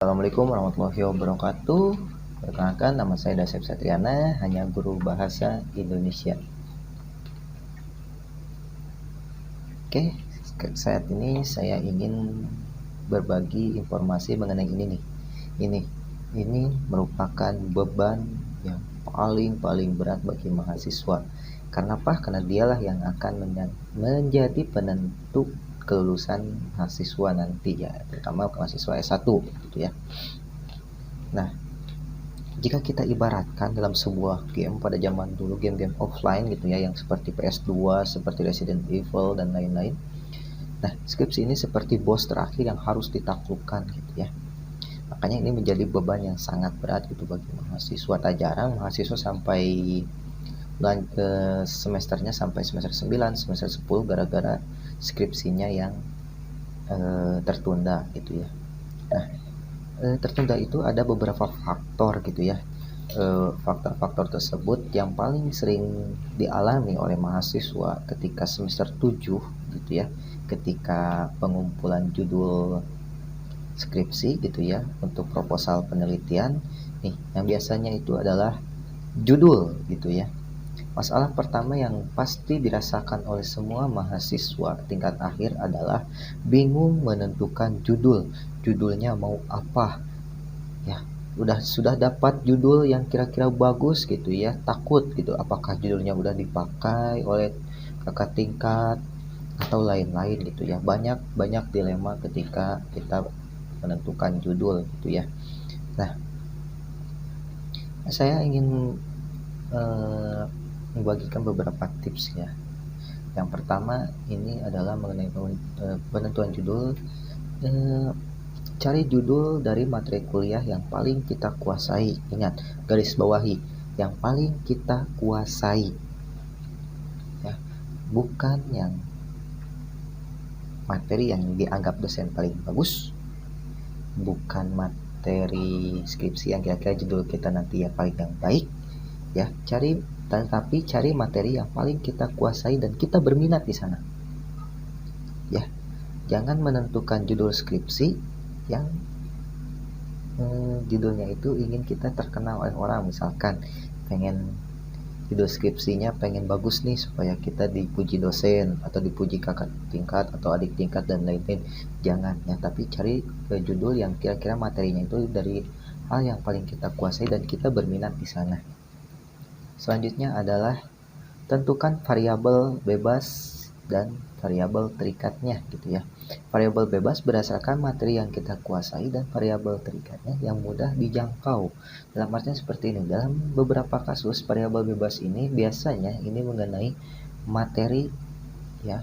Assalamualaikum warahmatullahi wabarakatuh. Perkenalkan, nama saya Dasep Satriana, hanya guru bahasa Indonesia. Oke, saat ini saya ingin berbagi informasi mengenai ini nih. Ini merupakan beban yang paling berat bagi mahasiswa. Karena apa? Karena dialah yang akan menjadi penentu kelulusan mahasiswa nanti ya, terutama mahasiswa S1 gitu ya. Nah, jika kita ibaratkan dalam sebuah game pada zaman dulu, game-game offline gitu ya, yang seperti PS2, seperti Resident Evil dan lain-lain. Nah, skripsi ini seperti bos terakhir yang harus ditaklukkan gitu ya. Makanya ini menjadi beban yang sangat berat gitu bagi mahasiswa. Tak jarang mahasiswa sampai semesternya sampai semester 9, semester 10 gara-gara skripsinya yang tertunda gitu ya. Nah, tertunda itu ada beberapa faktor gitu ya. Faktor-faktor tersebut yang paling sering dialami oleh mahasiswa ketika semester 7 gitu ya, ketika pengumpulan judul skripsi gitu ya untuk proposal penelitian nih, yang biasanya itu adalah judul gitu ya. Masalah pertama yang pasti dirasakan oleh semua mahasiswa tingkat akhir adalah bingung menentukan judulnya mau apa ya. Sudah dapat judul yang kira-kira bagus gitu ya, takut gitu apakah judulnya udah dipakai oleh kakak tingkat atau lain-lain gitu ya. Banyak dilema ketika kita menentukan judul gitu ya. Nah, saya ingin membagikan beberapa tips ya. Yang pertama ini adalah mengenai penentuan judul. Cari judul dari materi kuliah yang paling kita kuasai. Ingat, garis bawahi, yang paling kita kuasai ya, bukan yang materi yang dianggap dosen paling bagus, bukan materi skripsi yang kira-kira judul kita nanti ya paling yang baik ya. Tapi cari materi yang paling kita kuasai dan kita berminat di sana ya. Jangan menentukan judul skripsi yang judulnya itu ingin kita terkenal oleh orang. Misalkan pengen judul skripsinya pengen bagus nih supaya kita dipuji dosen atau dipuji kakak tingkat atau adik tingkat dan lain-lain. Jangan ya, tapi cari judul yang kira-kira materinya itu dari hal yang paling kita kuasai dan kita berminat di sana. Selanjutnya adalah tentukan variabel bebas dan variabel terikatnya gitu ya. Variabel bebas berdasarkan materi yang kita kuasai dan variabel terikatnya yang mudah dijangkau. Dalam artian seperti ini, dalam beberapa kasus variabel bebas ini biasanya ini mengenai materi ya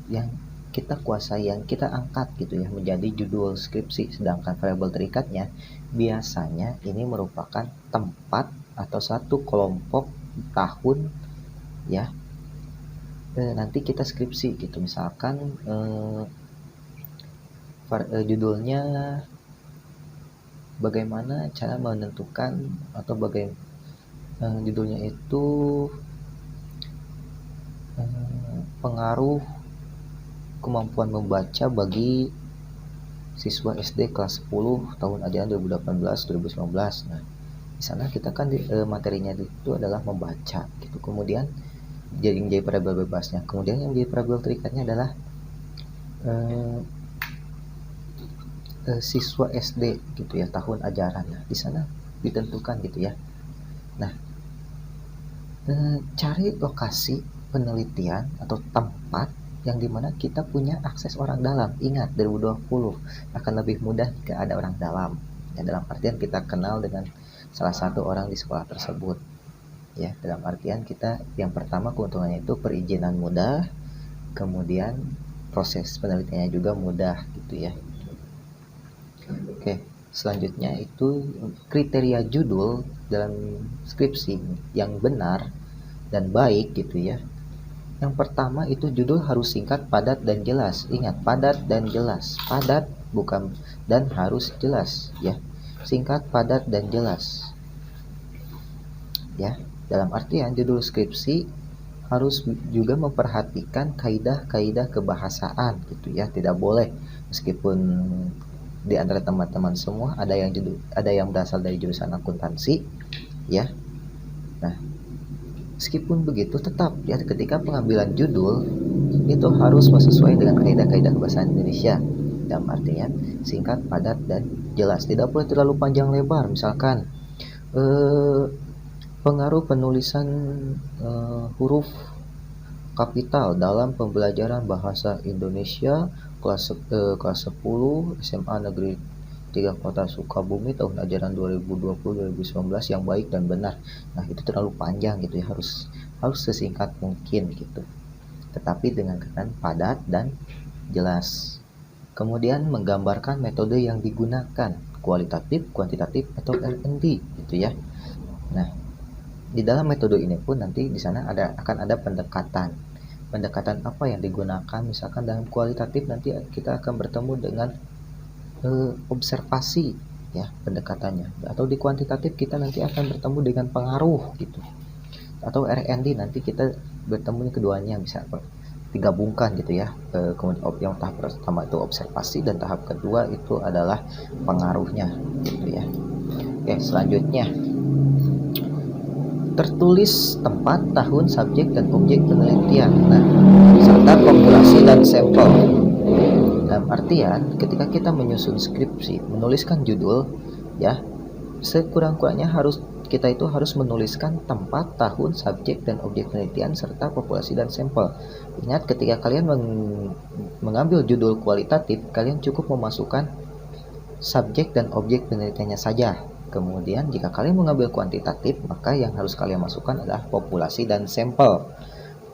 yang kita kuasai, yang kita angkat gitu ya menjadi judul skripsi. Sedangkan variabel terikatnya biasanya ini merupakan tempat atau satu kelompok tahun ya nanti kita skripsi gitu. Misalkan judulnya bagaimana cara menentukan atau judulnya itu pengaruh kemampuan membaca bagi siswa SD kelas 10 tahun ajaran 2018-2019. Nah, di sana kita kan materinya itu adalah membaca gitu. Kemudian menjadi variabel bebasnya. Kemudian yang menjadi variabel terikatnya adalah siswa SD gitu ya, tahun ajaran. Nah, di sana ditentukan gitu ya. Nah, cari lokasi penelitian atau tempat yang dimana kita punya akses orang dalam. Ingat, 2020 akan lebih mudah jika ada orang dalam ya, dalam artian kita kenal dengan salah satu orang di sekolah tersebut ya. Dalam artian kita yang pertama keuntungannya itu perizinan mudah, kemudian proses penelitiannya juga mudah gitu ya. Oke, selanjutnya itu kriteria judul dalam skripsi yang benar dan baik gitu ya. Yang pertama itu judul harus singkat, padat, dan jelas. Ingat, padat dan jelas. Padat bukan dan harus jelas ya. Singkat, padat, dan jelas ya. Dalam artian judul skripsi harus juga memperhatikan kaidah-kaidah kebahasaan gitu ya. Tidak boleh meskipun di antara teman-teman semua ada yang berasal dari jurusan akuntansi, ya. Nah, meskipun begitu tetap ya ketika pengambilan judul itu harus sesuai dengan kaidah-kaidah bahasa Indonesia. Dalam artian singkat, padat, dan jelas. Tidak boleh terlalu panjang lebar. Misalkan pengaruh penulisan huruf kapital dalam pembelajaran bahasa Indonesia kelas 10 SMA Negeri 3 Kota Sukabumi tahun ajaran 2020-2019 yang baik dan benar. Nah, itu terlalu panjang gitu ya, harus sesingkat mungkin gitu. Tetapi dengan kata padat dan jelas. Kemudian menggambarkan metode yang digunakan, kualitatif, kuantitatif, atau R&D gitu ya. Nah, di dalam metode ini pun nanti di sana akan ada pendekatan apa yang digunakan. Misalkan dalam kualitatif nanti kita akan bertemu dengan observasi ya pendekatannya, atau di kuantitatif kita nanti akan bertemu dengan pengaruh gitu, atau R&D nanti kita bertemu keduanya bisa digabungkan gitu ya. Kemudian yang tahap pertama itu observasi dan tahap kedua itu adalah pengaruhnya gitu ya. Oke, selanjutnya tertulis tempat, tahun, subjek, dan objek penelitian. Nah, serta populasi dan sampel. Dalam artian, ketika kita menyusun skripsi, menuliskan judul, ya, sekurang-kurangnya kita itu harus menuliskan tempat, tahun, subjek, dan objek penelitian, serta populasi dan sampel. Ingat, ketika kalian mengambil judul kualitatif, kalian cukup memasukkan subjek dan objek penelitiannya saja. Kemudian jika kalian mengambil kuantitatif, maka yang harus kalian masukkan adalah populasi dan sampel.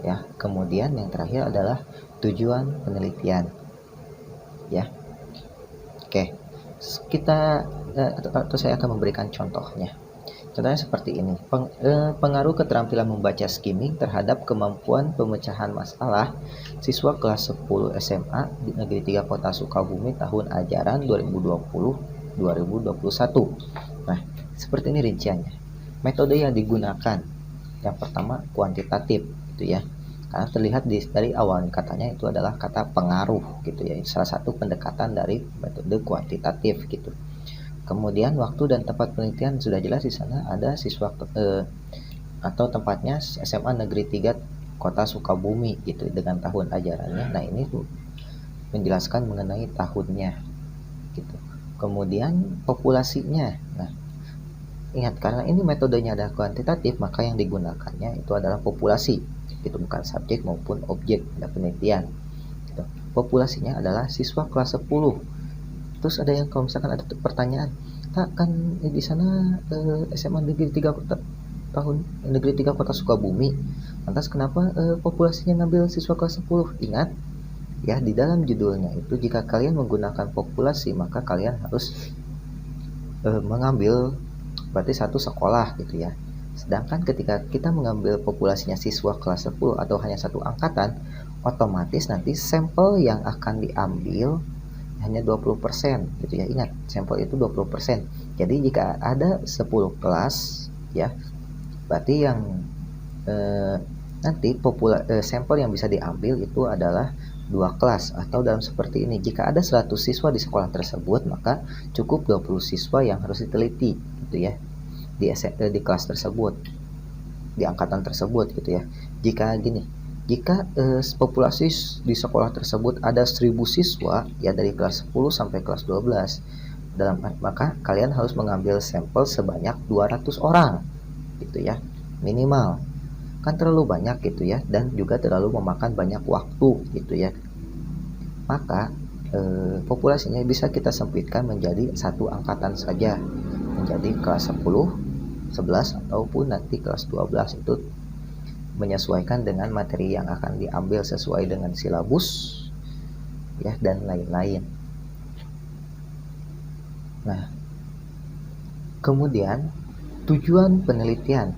Ya, kemudian yang terakhir adalah tujuan penelitian. Ya. Oke. Saya akan memberikan contohnya. Contohnya seperti ini. Pengaruh keterampilan membaca skimming terhadap kemampuan pemecahan masalah siswa kelas 10 SMA di Negeri 3 Kota Sukabumi tahun ajaran 2020-2021. Nah, seperti ini rinciannya. Metode yang digunakan, yang pertama kuantitatif, gitu ya. Karena terlihat dari awal katanya itu adalah kata pengaruh, gitu ya. Salah satu pendekatan dari metode kuantitatif, gitu. Kemudian waktu dan tempat penelitian sudah jelas di sana ada siswa atau tempatnya SMA Negeri 3 Kota Sukabumi, gitu dengan tahun ajarannya. Nah, ini tuh menjelaskan mengenai tahunnya, gitu. Kemudian populasinya. Nah, ingat karena ini metodenya adalah kuantitatif, maka yang digunakannya itu adalah populasi, itu bukan subjek maupun objek penelitian. Gitu. Populasinya adalah siswa kelas 10. Terus ada yang kalau misalkan ada pertanyaan, tak kan di sana SMA Negeri 3 Kota Negeri 3 Kota Sukabumi. Lantas kenapa populasinya ngambil siswa kelas 10? Ingat ya, di dalam judulnya itu jika kalian menggunakan populasi maka kalian harus mengambil berarti satu sekolah gitu ya. Sedangkan ketika kita mengambil populasinya siswa kelas 10 atau hanya satu angkatan, otomatis nanti sampel yang akan diambil hanya 20% gitu ya. Ingat, sampel itu 20%. Jadi jika ada 10 kelas ya, berarti yang nanti sampel yang bisa diambil itu adalah 2 kelas, atau dalam seperti ini, jika ada 100 siswa di sekolah tersebut maka cukup 20 siswa yang harus diteliti gitu ya di kelas tersebut, di angkatan tersebut gitu ya. Jika populasi di sekolah tersebut ada 1000 siswa ya dari kelas 10 sampai kelas 12, maka kalian harus mengambil sampel sebanyak 200 orang gitu ya, minimal. Kan terlalu banyak gitu ya, dan juga terlalu memakan banyak waktu gitu ya. Maka populasinya bisa kita sempitkan menjadi satu angkatan saja, menjadi kelas 10, 11 ataupun nanti kelas 12, itu menyesuaikan dengan materi yang akan diambil sesuai dengan silabus ya dan lain-lain. Nah, kemudian tujuan penelitian.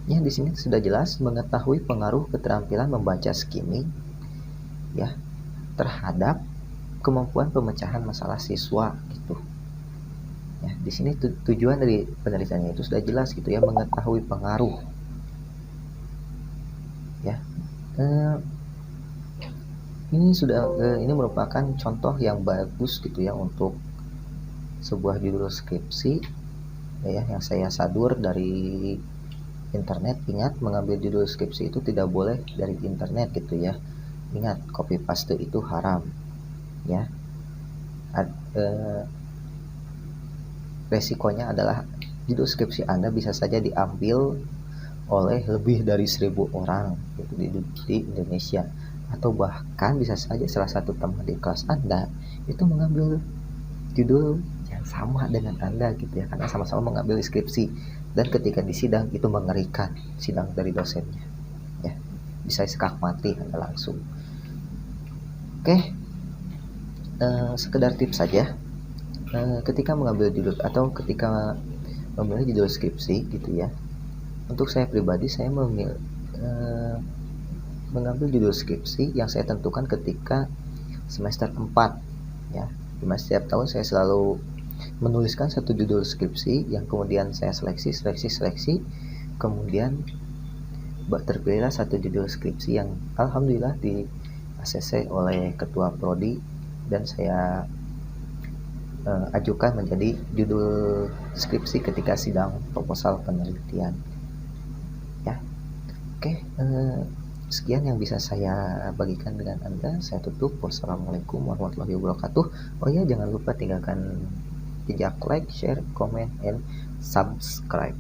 Ya, di sini sudah jelas mengetahui pengaruh keterampilan membaca skimming ya terhadap kemampuan pemecahan masalah siswa gitu. Ya, di sini tujuan dari penelitiannya itu sudah jelas gitu ya, mengetahui pengaruh. Ya. Ini merupakan contoh yang bagus gitu ya untuk sebuah judul skripsi ya yang saya sadur dari internet. Ingat, mengambil judul skripsi itu tidak boleh dari internet gitu ya. Ingat, copy paste itu haram ya. Resikonya adalah judul skripsi Anda bisa saja diambil oleh lebih dari 1.000 orang gitu, di Indonesia, atau bahkan bisa saja salah satu teman di kelas Anda itu mengambil judul yang sama dengan Anda gitu ya, karena sama-sama mengambil skripsi, dan ketika di sidang itu mengerikan, sidang dari dosennya ya, bisa sekak mati Anda langsung. Oke, sekedar tips saja. Ketika mengambil judul atau ketika memilih judul skripsi gitu ya, untuk saya pribadi saya mengambil judul skripsi yang saya tentukan ketika semester 4 ya. Dimana setiap tahun saya selalu menuliskan satu judul skripsi yang kemudian saya seleksi, kemudian terpilihlah satu judul skripsi yang alhamdulillah di ACC oleh ketua prodi, dan saya ajukan menjadi judul skripsi ketika sidang proposal penelitian ya. Oke, sekian yang bisa saya bagikan dengan Anda. Saya tutup. Wassalamualaikum warahmatullahi wabarakatuh. Oh ya, jangan lupa tinggalkan jejak like, share, comment, and subscribe.